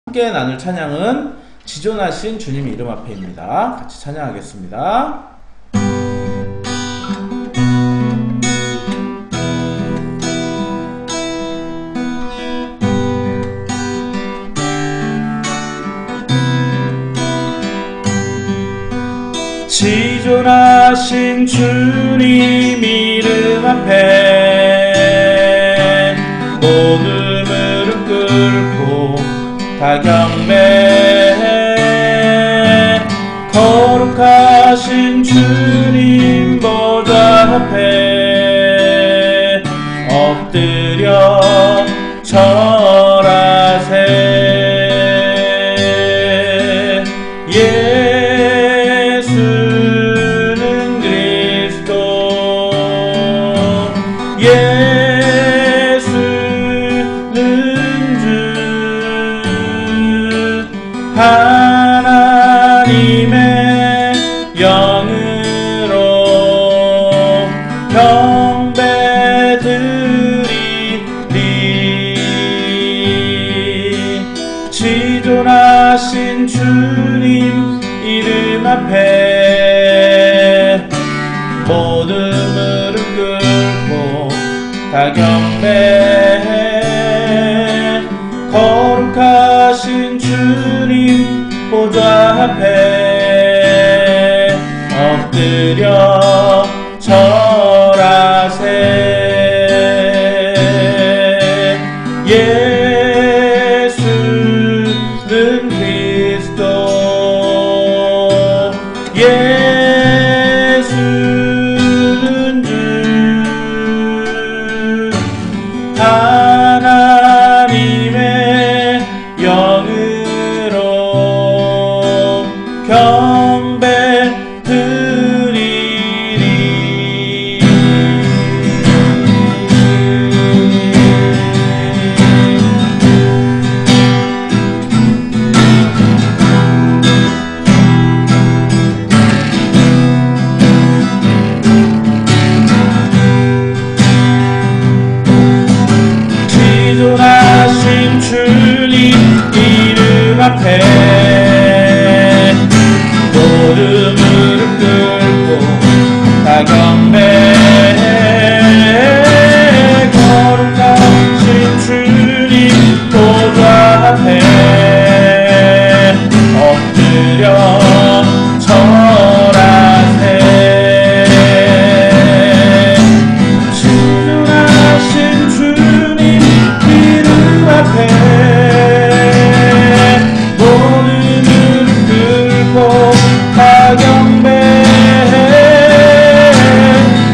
함께 나눌 찬양은 지존하신 주님 이름 앞에입니다. 같이 찬양하겠습니다. 지존하신 주님 이름 앞에 모두 무릎 꿇고 다 경배해. 거룩하신 주님 보좌 앞에 엎드려 절하세. 예수는 그리스도, 예수는 주, 하나님의 영으로 경배드리리. 지존하신 주님 이름 앞에 모두 무릎 꿇고 다 경배해. 거룩하신 주님 보좌 앞에 엎드려 절하세. 예수는 그리스도, 예수는 주, 하나님의 영으로 경배드리리. 지존하신 주님 이름 앞에 모두 무릎 꿇고 다 경배해. 거룩하신 주님 보좌 앞에 엎드려 절하세. 지존하신 주님 이름 앞에 모두 무릎 꿇고 다 경배해.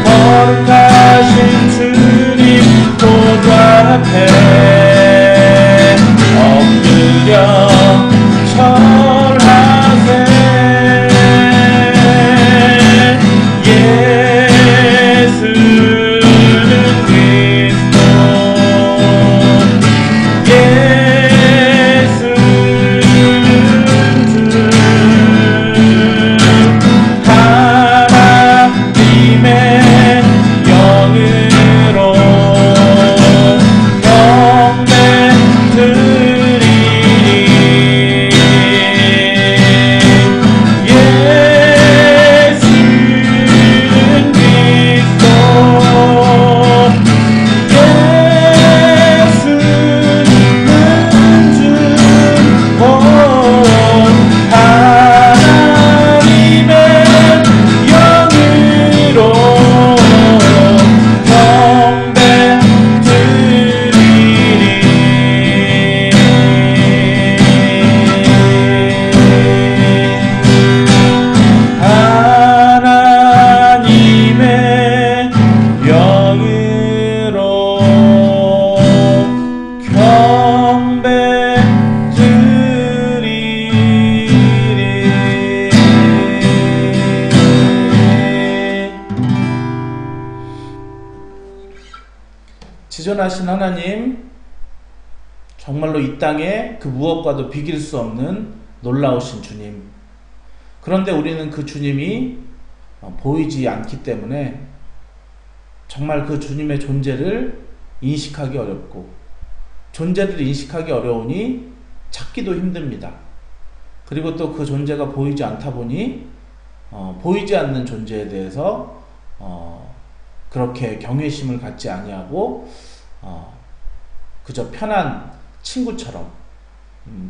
거룩하신 주님 보좌 앞에 엎드려 절하세. 예수는 그리스도, 예수는 주, 하나님의 영으로 경배드리리. 예수는 그리스도, 예수는 주, 하나님의 영으로 경배드리리. 하나님의 영으로 경배드리리. 지존하신 하나님, 정말로 이 땅에 그 무엇과도 비길 수 없는 놀라우신 주님. 그런데 우리는 그 주님이 보이지 않기 때문에 정말 그 주님의 존재를 인식하기 어렵고, 존재를 인식하기 어려우니 찾기도 힘듭니다. 그리고 또 그 존재가 보이지 않다 보니 보이지 않는 존재에 대해서 그렇게 경외심을 갖지 아니하고 그저 편한 친구처럼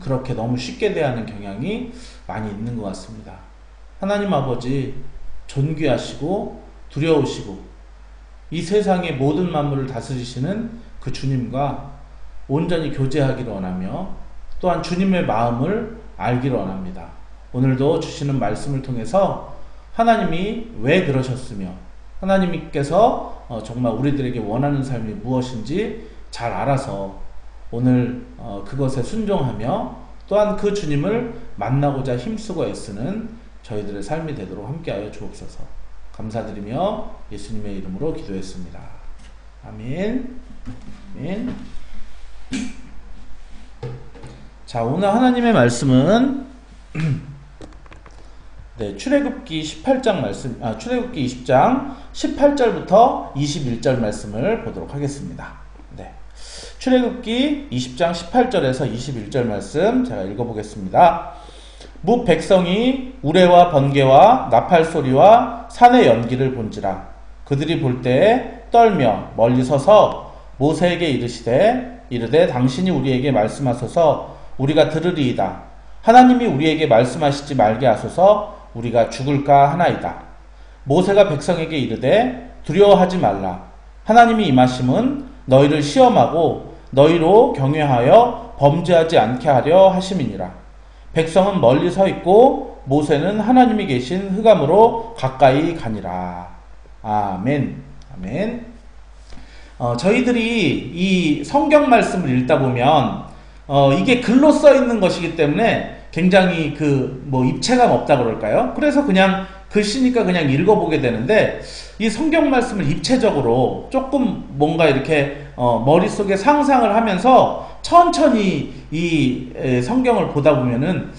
그렇게 너무 쉽게 대하는 경향이 많이 있는 것 같습니다. 하나님 아버지 존귀하시고 두려우시고 이 세상의 모든 만물을 다스리시는 그 주님과 온전히 교제하기를 원하며 또한 주님의 마음을 알기를 원합니다. 오늘도 주시는 말씀을 통해서 하나님이 왜 그러셨으며 하나님께서 정말 우리들에게 원하는 삶이 무엇인지 잘 알아서 오늘 그것에 순종하며 또한 그 주님을 만나고자 힘쓰고 애쓰는 저희들의 삶이 되도록 함께하여 주옵소서. 감사드리며 예수님의 이름으로 기도했습니다. 아멘. 아멘. 자, 오늘 하나님의 말씀은 출애굽기 18장 말씀, 출애굽기 20장 18절부터 21절 말씀을 보도록 하겠습니다. 출애굽기 20장 18절에서 21절 말씀 제가 읽어보겠습니다. 뭇 백성이 우레와 번개와 나팔 소리와 산의 연기를 본지라 그들이 볼 때에 떨며 멀리 서서 모세에게 이르되 당신이 우리에게 말씀하소서 우리가 들으리이다. 하나님이 우리에게 말씀하시지 말게 하소서 우리가 죽을까 하나이다. 모세가 백성에게 이르되 두려워하지 말라. 하나님이 임하심은 너희를 시험하고 너희로 경외하여 범죄하지 않게 하려 하심이니라. 백성은 멀리 서 있고 모세는 하나님이 계신 흑암으로 가까이 가니라. 아멘. 아멘. 저희들이 이 성경 말씀을 읽다 보면 이게 글로 써 있는 것이기 때문에 굉장히 입체감 없다 그럴까요? 그래서 그냥 글씨니까 그냥 읽어보게 되는데 이 성경 말씀을 입체적으로 조금 뭔가 이렇게 머릿속에 상상을 하면서 천천히 이 성경을 보다 보면은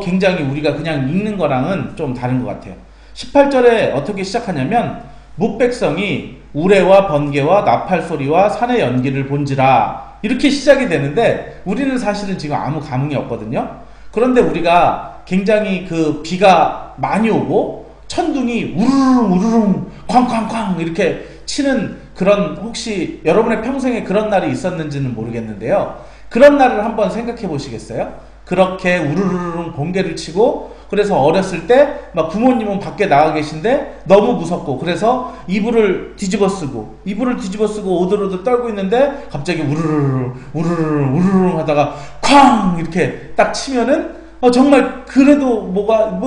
굉장히 우리가 그냥 읽는 거랑은 좀 다른 것 같아요. 18절에 어떻게 시작하냐면 뭇 백성이 우레와 번개와 나팔 소리와 산의 연기를 본지라 이렇게 시작이 되는데 우리는 사실은 지금 아무 감흥이 없거든요. 그런데 우리가 굉장히 비가 많이 오고 천둥이 우르릉 우르릉 쾅쾅쾅 이렇게 치는 그런 혹시 여러분의 평생에 그런 날이 있었는지는 모르겠는데요. 그런 날을 한번 생각해 보시겠어요? 그렇게 우르르릉 번개를 치고 그래서 어렸을 때 막 부모님은 밖에 나가 계신데 너무 무섭고 그래서 이불을 뒤집어 쓰고 오들오들 떨고 있는데 갑자기 우르르릉 우르르릉 우르르릉 하다가 쾅 이렇게 딱 치면은 정말 그래도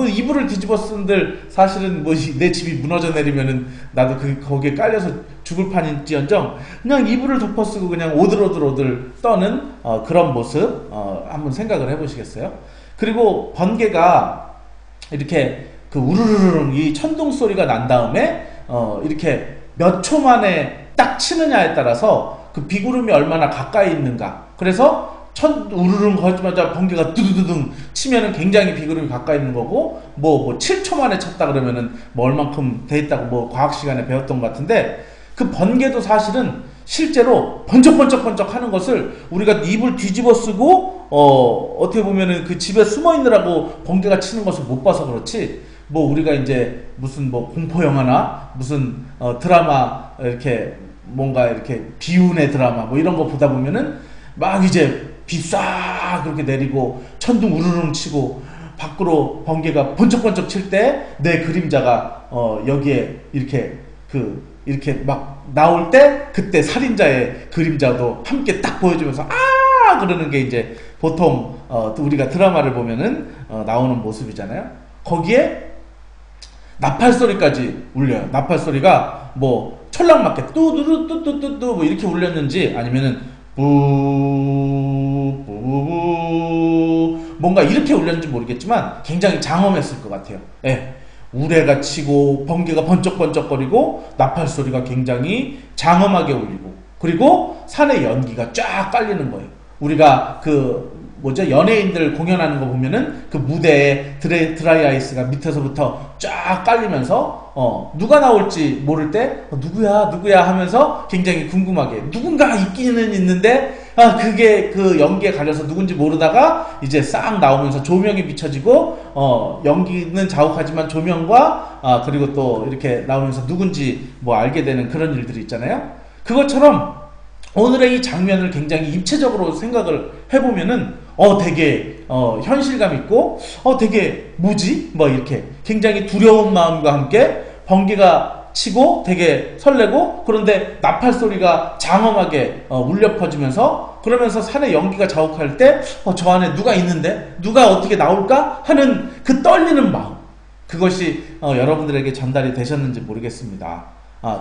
이불을 뒤집어 쓴들 사실은 내 집이 무너져 내리면은 나도 거기에 깔려서 죽을 판일지언정 그냥 이불을 덮어쓰고 그냥 오들 떠는 그런 모습 한번 생각을 해보시겠어요? 그리고 번개가 이렇게 우르르릉 이 천둥 소리가 난 다음에 이렇게 몇 초 만에 딱 치느냐에 따라서 그 비구름이 얼마나 가까이 있는가. 그래서 우르릉 거리자마자 번개가 두두두둥 치면은 굉장히 비구름이 가까이 있는 거고 7초 만에 쳤다 그러면은 얼만큼 돼 있다고 과학 시간에 배웠던 것 같은데 그 번개도 사실은 실제로 번쩍번쩍 하는 것을 우리가 입을 뒤집어 쓰고 어떻게 보면은 그 집에 숨어 있느라고 번개가 치는 것을 못 봐서 그렇지 우리가 이제 무슨 공포 영화나 무슨 드라마 이렇게 뭔가 이렇게 비운의 드라마 이런 거 보다 보면은 막 이제 비 싹 그렇게 내리고 천둥 우르릉 치고 밖으로 번개가 번쩍번쩍 칠 때 내 그림자가 여기에 이렇게 막 나올 때 그때 살인자의 그림자도 함께 딱 보여주면서 그러는 게 이제 보통 우리가 드라마를 보면은 나오는 모습이잖아요. 거기에 나팔 소리까지 울려요. 나팔 소리가 철랑맞게 뚜두두뚜뚜뚜 이렇게 울렸는지 아니면은 뭔가 이렇게 울렸는지 모르겠지만 굉장히 장엄했을 것 같아요. 우레가 치고 번개가 번쩍번쩍거리고 나팔 소리가 굉장히 장엄하게 울리고 그리고 산의 연기가 쫙 깔리는 거예요. 우리가 연예인들 공연하는 거 보면은 그 무대에 드라이 아이스가 밑에서부터 쫙 깔리면서 누가 나올지 모를 때 누구야 하면서 굉장히 궁금하게 누군가 있기는 있는데 그게 그 연기에 가려서 누군지 모르다가 이제 싹 나오면서 조명이 비춰지고 연기는 자욱하지만 조명과 그리고 또 이렇게 나오면서 누군지 뭐 알게 되는 그런 일들이 있잖아요. 그것처럼 오늘의 이 장면을 굉장히 입체적으로 생각을 해보면은 되게 현실감 있고 되게 뭐지? 뭐 이렇게 굉장히 두려운 마음과 함께 번개가 치고 되게 설레고, 그런데 나팔 소리가 장엄하게 울려 퍼지면서, 그러면서 산의 연기가 자욱할 때 저 안에 누가 있는데 누가 어떻게 나올까 하는 그 떨리는 마음, 그것이 여러분들에게 전달이 되셨는지 모르겠습니다.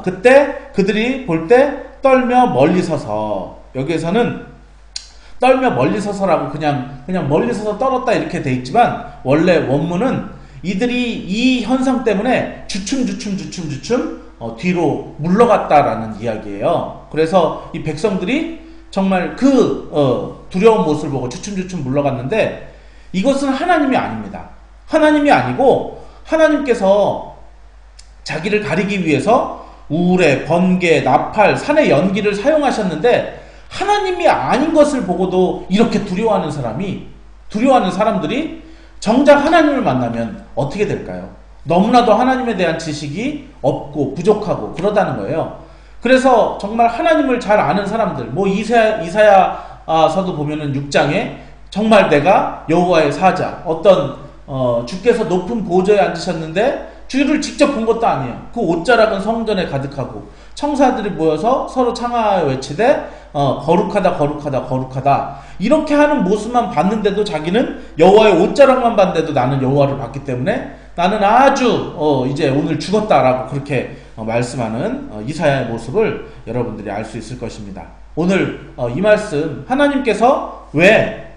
그때 그들이 볼 때 떨며 멀리 서서, 여기에서는 떨며 멀리 서서라고 그냥 멀리 서서 떨었다 이렇게 돼 있지만, 원래 원문은 이들이 이 현상 때문에 주춤 뒤로 물러갔다라는 이야기예요. 그래서 이 백성들이 정말 그 두려운 모습을 보고 주춤 물러갔는데, 이것은 하나님이 아닙니다. 하나님이 아니고 하나님께서 자기를 가리기 위해서 우레, 번개, 나팔, 산의 연기를 사용하셨는데, 하나님이 아닌 것을 보고도 이렇게 두려워하는 사람들이 정작 하나님을 만나면 어떻게 될까요? 너무나도 하나님에 대한 지식이 없고 부족하고 그러다는 거예요. 그래서 정말 하나님을 잘 아는 사람들, 뭐 이사야서도 보면은 6장에 정말 내가 여호와의 사자, 어떤 주께서 높은 보좌에 앉으셨는데 주를 직접 본 것도 아니에요. 그 옷자락은 성전에 가득하고 청사들이 모여서 서로 창하여 외치되 거룩하다 이렇게 하는 모습만 봤는데도, 자기는 여호와의 옷자락만 봤는데도 나는 여호와를 봤기 때문에 나는 아주 이제 오늘 죽었다라고 그렇게 말씀하는 이사야의 모습을 여러분들이 알 수 있을 것입니다. 오늘 이 말씀, 하나님께서 왜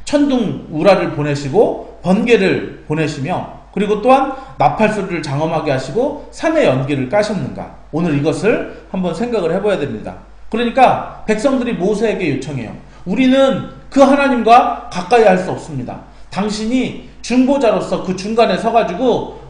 천둥 우라를 보내시고 번개를 보내시며, 그리고 또한 나팔 소리를 장엄하게 하시고 산의 연기를 까셨는가, 오늘 이것을 한번 생각을 해봐야 됩니다. 그러니까 백성들이 모세에게 요청해요. 우리는 그 하나님과 가까이 할 수 없습니다. 당신이 중보자로서 그 중간에 서가지고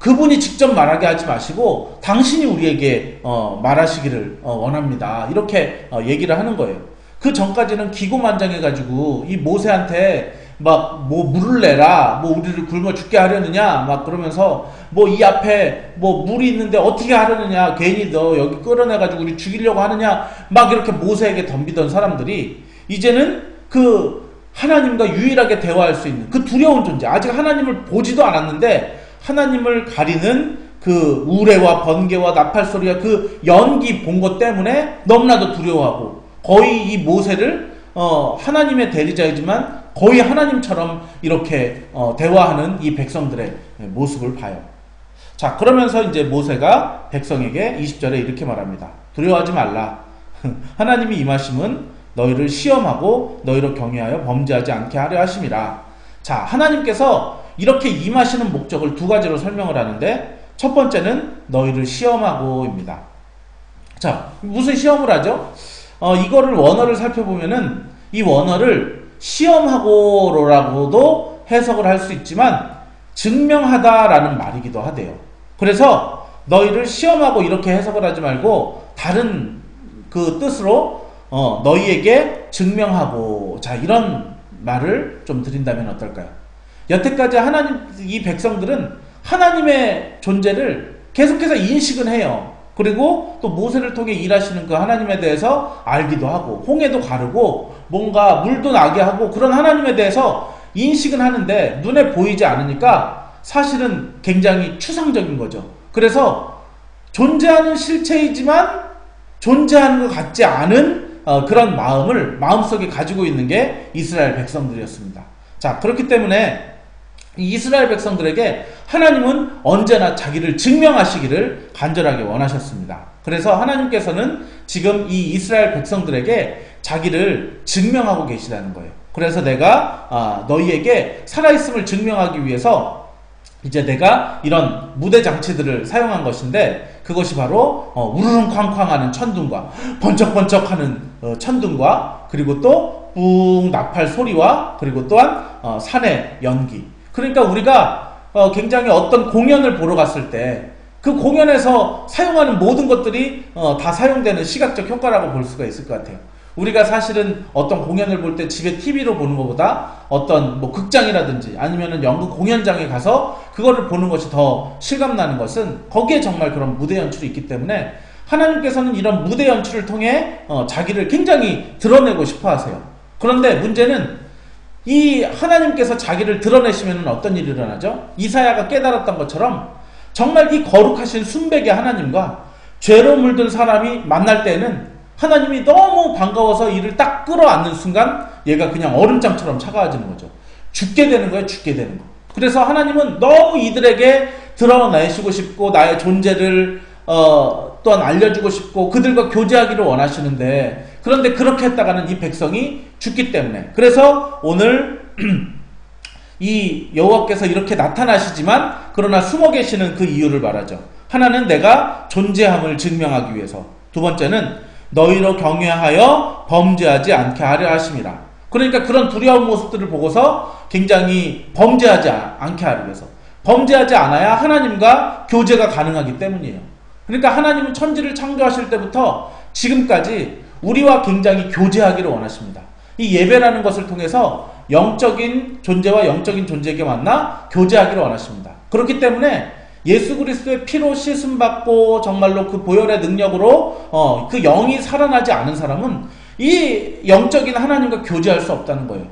그분이 직접 말하게 하지 마시고 당신이 우리에게 말하시기를 원합니다. 이렇게 얘기를 하는 거예요. 그 전까지는 기고만장해가지고 이 모세한테 막 뭐 물을 내라, 뭐 우리를 굶어 죽게 하려느냐, 막 그러면서 뭐 이 앞에 뭐 물이 있는데 어떻게 하려느냐, 괜히 너 여기 끌어내가지고 우리 죽이려고 하느냐, 막 이렇게 모세에게 덤비던 사람들이 이제는 그 하나님과 유일하게 대화할 수 있는 그 두려운 존재, 아직 하나님을 보지도 않았는데 하나님을 가리는 그 우레와 번개와 나팔 소리와 그 연기 본 것 때문에 너무나도 두려워하고, 거의 이 모세를 하나님의 대리자이지만 거의 하나님처럼 이렇게 대화하는 이 백성들의 모습을 봐요. 자, 그러면서 이제 모세가 백성에게 20절에 이렇게 말합니다. 두려워하지 말라. 하나님이 임하심은 너희를 시험하고 너희를 경외하여 범죄하지 않게 하려 하심이라. 자, 하나님께서 이렇게 임하시는 목적을 두 가지로 설명을 하는데, 첫 번째는 너희를 시험하고입니다. 자, 무슨 시험을 하죠? 이거를 원어를 살펴보면은 이 원어를 시험하고로라고도 해석을 할 수 있지만 증명하다라는 말이기도 하대요. 그래서 너희를 시험하고 이렇게 해석을 하지 말고 다른 그 뜻으로 너희에게 증명하고, 자, 이런 말을 좀 드린다면 어떨까요? 여태까지 이 백성들은 하나님의 존재를 계속해서 인식은 해요. 그리고 또 모세를 통해 일하시는 그 하나님에 대해서 알기도 하고, 홍해도 가르고 뭔가 물도 나게 하고, 그런 하나님에 대해서 인식은 하는데 눈에 보이지 않으니까 사실은 굉장히 추상적인 거죠. 그래서 존재하는 실체이지만 존재하는 것 같지 않은 그런 마음을 마음속에 가지고 있는 게 이스라엘 백성들이었습니다. 자, 그렇기 때문에 이스라엘 백성들에게 하나님은 언제나 자기를 증명하시기를 간절하게 원하셨습니다. 그래서 하나님께서는 지금 이 이스라엘 백성들에게 자기를 증명하고 계시다는 거예요. 그래서 내가 너희에게 살아있음을 증명하기 위해서 이제 내가 이런 무대 장치들을 사용한 것인데, 그것이 바로 우르릉쾅쾅하는 천둥과 번쩍번쩍하는 천둥과, 그리고 또 뿡 나팔 소리와, 그리고 또한 산의 연기. 그러니까 우리가 굉장히 어떤 공연을 보러 갔을 때 그 공연에서 사용하는 모든 것들이 다 사용되는 시각적 효과라고 볼 수가 있을 것 같아요. 우리가 사실은 어떤 공연을 볼 때 집에 TV로 보는 것보다 어떤 뭐 극장이라든지 아니면은 연극 공연장에 가서 그거를 보는 것이 더 실감나는 것은 거기에 정말 그런 무대 연출이 있기 때문에 하나님께서는 이런 무대 연출을 통해 자기를 굉장히 드러내고 싶어 하세요. 그런데 문제는 이 하나님께서 자기를 드러내시면 어떤 일이 일어나죠? 이사야가 깨달았던 것처럼 정말 이 거룩하신 순백의 하나님과 죄로 물든 사람이 만날 때는 하나님이 너무 반가워서 이를 딱 끌어안는 순간 얘가 그냥 얼음장처럼 차가워지는 거죠. 죽게 되는 거예요. 죽게 되는 거. 그래서 하나님은 너무 이들에게 드러내시고 싶고 나의 존재를 또한 알려주고 싶고 그들과 교제하기를 원하시는데, 그런데 그렇게 했다가는 이 백성이 죽기 때문에, 그래서 오늘 이 여호와께서 이렇게 나타나시지만 그러나 숨어 계시는 그 이유를 말하죠. 하나는 내가 존재함을 증명하기 위해서, 두 번째는 너희로 경외하여 범죄하지 않게 하려 하심이라. 그러니까 그런 두려운 모습들을 보고서 굉장히 범죄하지 않게 하기 위해서, 범죄하지 않아야 하나님과 교제가 가능하기 때문이에요. 그러니까 하나님은 천지를 창조하실 때부터 지금까지 우리와 굉장히 교제하기를 원하십니다. 이 예배라는 것을 통해서 영적인 존재와 영적인 존재에게 만나 교제하기를 원하십니다. 그렇기 때문에 예수 그리스도의 피로 씻음받고 정말로 그 보혈의 능력으로 그 영이 살아나지 않은 사람은 이 영적인 하나님과 교제할 수 없다는 거예요.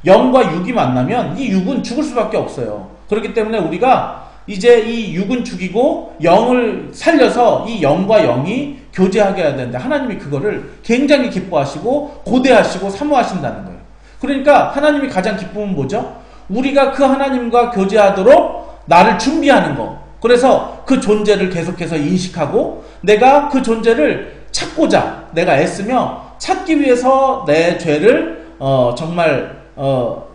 영과 육이 만나면 이 육은 죽을 수밖에 없어요. 그렇기 때문에 우리가 이제 이 육은 죽이고 영을 살려서 이 영과 영이 교제하게 해야 되는데, 하나님이 그거를 굉장히 기뻐하시고 고대하시고 사모하신다는 거예요. 그러니까 하나님이 가장 기쁨은 뭐죠? 우리가 그 하나님과 교제하도록 나를 준비하는 거. 그래서 그 존재를 계속해서 인식하고 내가 그 존재를 찾고자 내가 애쓰며 찾기 위해서 내 죄를 정말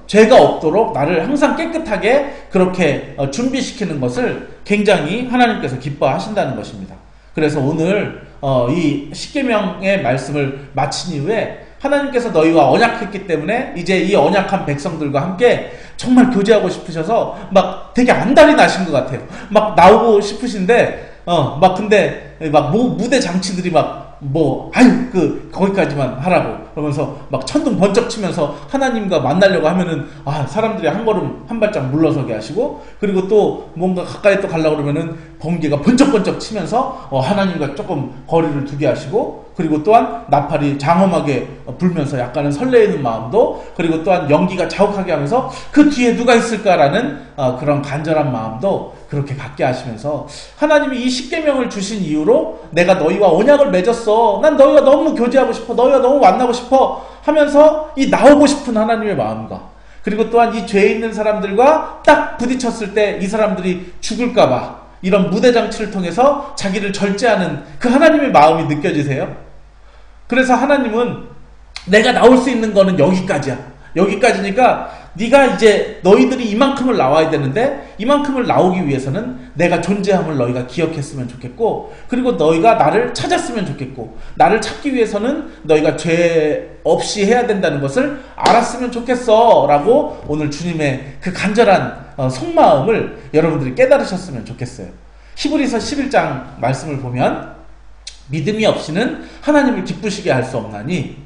죄가 없도록 나를 항상 깨끗하게 그렇게 준비시키는 것을 굉장히 하나님께서 기뻐하신다는 것입니다. 그래서 오늘 이 십계명의 말씀을 마친 이후에 하나님께서 너희와 언약했기 때문에 이제 이 언약한 백성들과 함께 정말 교제하고 싶으셔서 막 되게 안달이 나신 것 같아요. 막 나오고 싶으신데 근데 무대 장치들이 거기까지만 하라고 그러면서 막 천둥 번쩍 치면서 하나님과 만나려고 하면은 사람들이 한 걸음 한 발짝 물러서게 하시고, 그리고 또 뭔가 가까이 또 가려고 그러면은 번개가 번쩍번쩍 치면서 하나님과 조금 거리를 두게 하시고, 그리고 또한 나팔이 장엄하게 불면서 약간은 설레이는 마음도, 그리고 또한 연기가 자욱하게 하면서 그 뒤에 누가 있을까라는 그런 간절한 마음도 그렇게 갖게 하시면서, 하나님이 이 십계명을 주신 이유로 내가 너희와 언약을 맺었어, 난 너희와 너무 교제하고 싶어, 너희와 너무 만나고 싶어 하면서 이 나오고 싶은 하나님의 마음과, 그리고 또한 이 죄에 있는 사람들과 딱 부딪혔을 때 이 사람들이 죽을까봐 이런 무대장치를 통해서 자기를 절제하는 그 하나님의 마음이 느껴지세요? 그래서 하나님은 내가 나올 수 있는 거는 여기까지야. 여기까지니까 네가 이제 너희들이 이만큼을 나와야 되는데 이만큼을 나오기 위해서는 내가 존재함을 너희가 기억했으면 좋겠고, 그리고 너희가 나를 찾았으면 좋겠고, 나를 찾기 위해서는 너희가 죄 없이 해야 된다는 것을 알았으면 좋겠어 라고 오늘 주님의 그 간절한 속마음을 여러분들이 깨달으셨으면 좋겠어요. 히브리서 11장 말씀을 보면 믿음이 없이는 하나님을 기쁘시게 할 수 없나니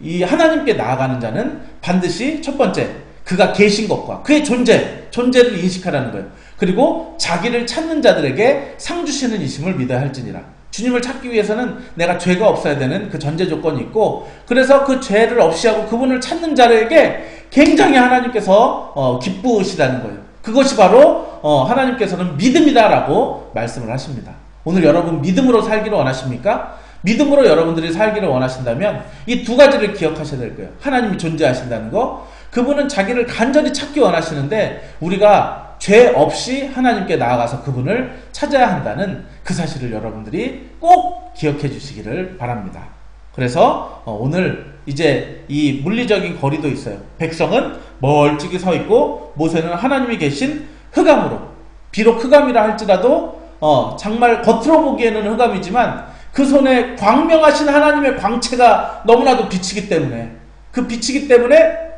이 하나님께 나아가는 자는 반드시 첫 번째 그가 계신 것과 그의 존재를 인식하라는 거예요. 그리고 자기를 찾는 자들에게 상 주시는 이심을 믿어야 할지니라. 주님을 찾기 위해서는 내가 죄가 없어야 되는 그 전제 조건이 있고, 그래서 그 죄를 없이 하고 그분을 찾는 자에게 굉장히 하나님께서 기쁘시다는 거예요. 그것이 바로 하나님께서는 믿음이다라고 말씀을 하십니다. 오늘 여러분 믿음으로 살기를 원하십니까? 믿음으로 여러분들이 살기를 원하신다면 이 두 가지를 기억하셔야 될 거예요. 하나님이 존재하신다는 거, 그분은 자기를 간절히 찾기 원하시는데 우리가 죄 없이 하나님께 나아가서 그분을 찾아야 한다는 그 사실을 여러분들이 꼭 기억해 주시기를 바랍니다. 그래서 오늘 이제 이 물리적인 거리도 있어요. 백성은 멀찍이 서 있고 모세는 하나님이 계신 흑암으로, 비록 흑암이라 할지라도 정말 겉으로 보기에는 흑암이지만 그 손에 광명하신 하나님의 광채가 너무나도 비치기 때문에, 그 비치기 때문에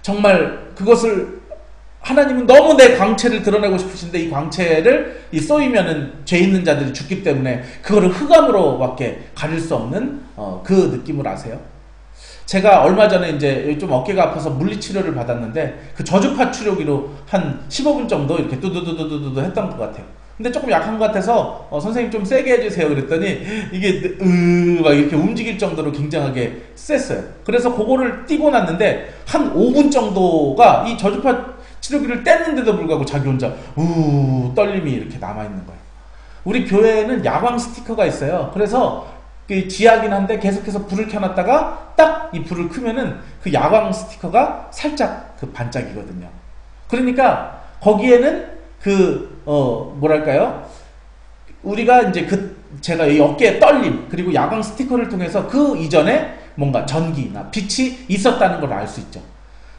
정말 그것을 하나님은 너무 내 광채를 드러내고 싶으신데 이 광채를 쏘이면은 죄 있는 자들이 죽기 때문에 그거를 흑암으로밖에 가릴 수 없는 그 느낌을 아세요? 제가 얼마 전에 이제 좀 어깨가 아파서 물리치료를 받았는데 그 저주파 치료기로 한 15분 정도 이렇게 뚜두두두두두 했던 것 같아요. 근데 조금 약한 것 같아서 선생님 좀 세게 해주세요 그랬더니 이게 막 이렇게 움직일 정도로 굉장하게 셌어요. 그래서 그거를 띄고 났는데 한 5분 정도가 이 저주파 치료기를 뗐는데도 불구하고 자기 혼자 떨림이 이렇게 남아있는 거예요. 우리 교회에는 야광 스티커가 있어요. 그래서 그 지하긴 한데 계속해서 불을 켜놨다가 딱 이 불을 끄면은 그 야광 스티커가 살짝 그 반짝이거든요. 그러니까 거기에는 그 뭐랄까요? 우리가 이제 제가 이 어깨에 떨림 그리고 야광 스티커를 통해서 그 이전에 뭔가 전기나 빛이 있었다는 걸 알 수 있죠.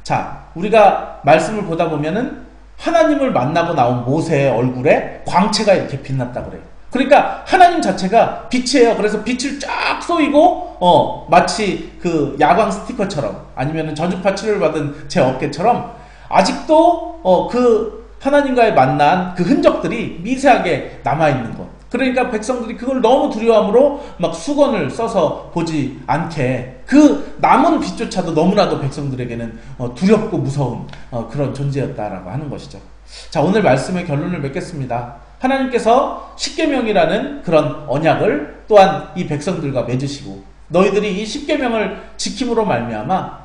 자, 우리가 말씀을 보다 보면은 하나님을 만나고 나온 모세의 얼굴에 광채가 이렇게 빛났다 그래요. 그러니까 하나님 자체가 빛이에요. 그래서 빛을 쫙 쏘이고 마치 그 야광 스티커처럼 아니면 저주파 치료를 받은 제 어깨처럼 아직도 그 하나님과의 만난 그 흔적들이 미세하게 남아있는 것. 그러니까 백성들이 그걸 너무 두려움으로 막 수건을 써서 보지 않게 그 남은 빛조차도 너무나도 백성들에게는 두렵고 무서운 그런 존재였다라고 하는 것이죠. 자, 오늘 말씀의 결론을 맺겠습니다. 하나님께서 십계명이라는 그런 언약을 또한 이 백성들과 맺으시고 너희들이 이 십계명을 지킴으로 말미암아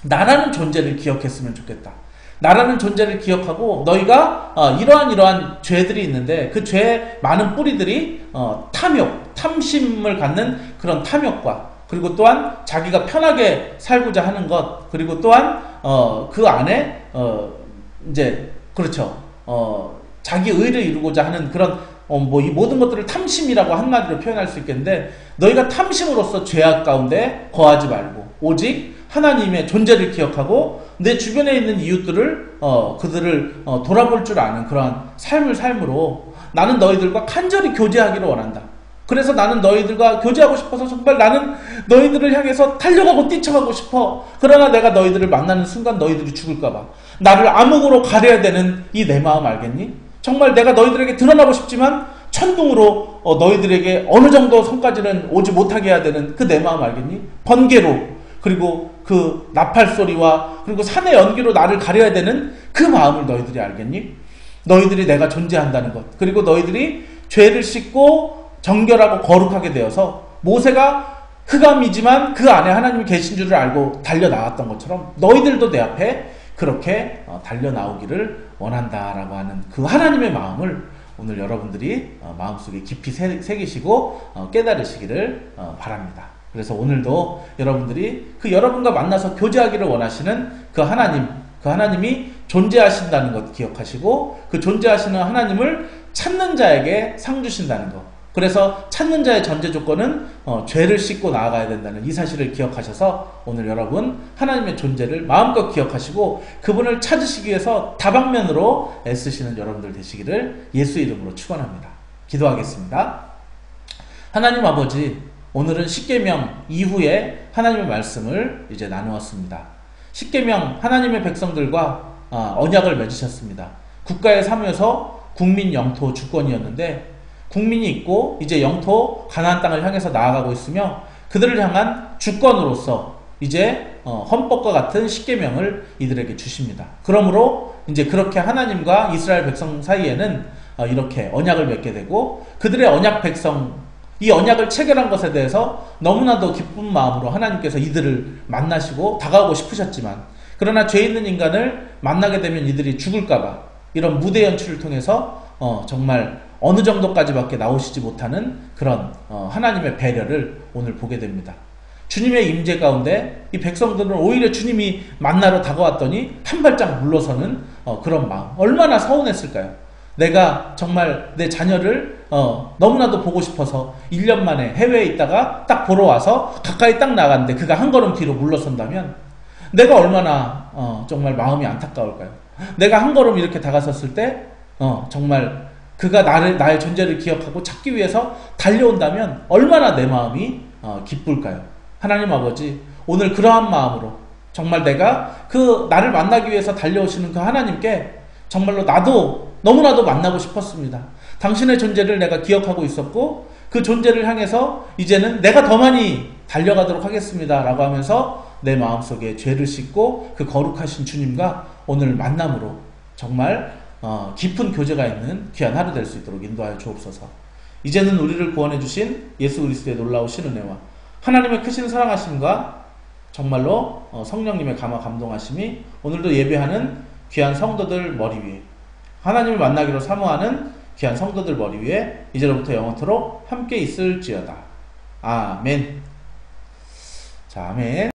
나라는 존재를 기억했으면 좋겠다. 나라는 존재를 기억하고 너희가 이러한 죄들이 있는데 그 죄의 많은 뿌리들이 탐욕, 탐심을 갖는 그런 탐욕과 그리고 또한 자기가 편하게 살고자 하는 것 그리고 또한 그 안에 이제 그렇죠. 자기 의를 이루고자 하는 그런 이 모든 것들을 탐심이라고 한마디로 표현할 수 있겠는데 너희가 탐심으로써 죄악 가운데 거하지 말고 오직 하나님의 존재를 기억하고 내 주변에 있는 이웃들을 그들을 돌아볼 줄 아는 그러한 삶을 삶으로 나는 너희들과 간절히 교제하기를 원한다. 그래서 나는 너희들과 교제하고 싶어서 정말 나는 너희들을 향해서 달려가고 뛰쳐가고 싶어. 그러나 내가 너희들을 만나는 순간 너희들이 죽을까봐 나를 암흑으로 가려야 되는 이 내 마음 알겠니? 정말 내가 너희들에게 드러나고 싶지만 천둥으로 너희들에게 어느 정도 성까지는 오지 못하게 해야 되는 그 내 마음 알겠니? 번개로 그리고 그 나팔 소리와 그리고 산의 연기로 나를 가려야 되는 그 마음을 너희들이 알겠니? 너희들이 내가 존재한다는 것 그리고 너희들이 죄를 씻고 정결하고 거룩하게 되어서 모세가 흑암이지만 그 안에 하나님이 계신 줄을 알고 달려나왔던 것처럼 너희들도 내 앞에 그렇게 달려나오기를 원한다라고 하는 그 하나님의 마음을 오늘 여러분들이 마음속에 깊이 새기시고 깨달으시기를 바랍니다. 그래서 오늘도 여러분들이 그 여러분과 만나서 교제하기를 원하시는 그 하나님이 존재하신다는 것 기억하시고 그 존재하시는 하나님을 찾는 자에게 상 주신다는 것. 그래서 찾는 자의 전제 조건은 죄를 씻고 나아가야 된다는 이 사실을 기억하셔서 오늘 여러분 하나님의 존재를 마음껏 기억하시고 그분을 찾으시기 위해서 다방면으로 애쓰시는 여러분들 되시기를 예수 이름으로 축원합니다. 기도하겠습니다. 하나님 아버지, 오늘은 십계명 이후에 하나님의 말씀을 이제 나누었습니다. 십계명 하나님의 백성들과 언약을 맺으셨습니다. 국가의 사무에서 국민 영토 주권이었는데 국민이 있고 이제 영토 가나안 땅을 향해서 나아가고 있으며 그들을 향한 주권으로서 이제 헌법과 같은 십계명을 이들에게 주십니다. 그러므로 이제 그렇게 하나님과 이스라엘 백성 사이에는 이렇게 언약을 맺게 되고 그들의 언약 백성 이 언약을 체결한 것에 대해서 너무나도 기쁜 마음으로 하나님께서 이들을 만나시고 다가오고 싶으셨지만 그러나 죄 있는 인간을 만나게 되면 이들이 죽을까봐 이런 무대 연출을 통해서 정말 어느 정도까지밖에 나오시지 못하는 그런 하나님의 배려를 오늘 보게 됩니다. 주님의 임재 가운데 이 백성들은 오히려 주님이 만나러 다가왔더니 한 발짝 물러서는 그런 마음 얼마나 서운했을까요? 내가 정말 내 자녀를 너무나도 보고 싶어서 1년 만에 해외에 있다가 딱 보러 와서 가까이 딱 나갔는데 그가 한 걸음 뒤로 물러선다면 내가 얼마나 정말 마음이 안타까울까요? 내가 한 걸음 이렇게 다가섰을 때 정말 그가 나의 존재를 기억하고 찾기 위해서 달려온다면 얼마나 내 마음이 기쁠까요? 하나님 아버지, 오늘 그러한 마음으로 정말 내가 그 나를 만나기 위해서 달려오시는 그 하나님께 정말로 나도 너무나도 만나고 싶었습니다. 당신의 존재를 내가 기억하고 있었고 그 존재를 향해서 이제는 내가 더 많이 달려가도록 하겠습니다 라고 하면서 내 마음속에 죄를 씻고 그 거룩하신 주님과 오늘 만남으로 정말 깊은 교제가 있는 귀한 하루 될 수 있도록 인도하여 주옵소서. 이제는 우리를 구원해 주신 예수 그리스도의 놀라우신 은혜와 하나님의 크신 사랑하심과 정말로 성령님의 감화 감동하심이 오늘도 예배하는 귀한 성도들 머리 위에, 하나님을 만나기로 사모하는 귀한 성도들 머리 위에 이제로부터 영원토록 함께 있을지어다. 아멘. 자, 아멘.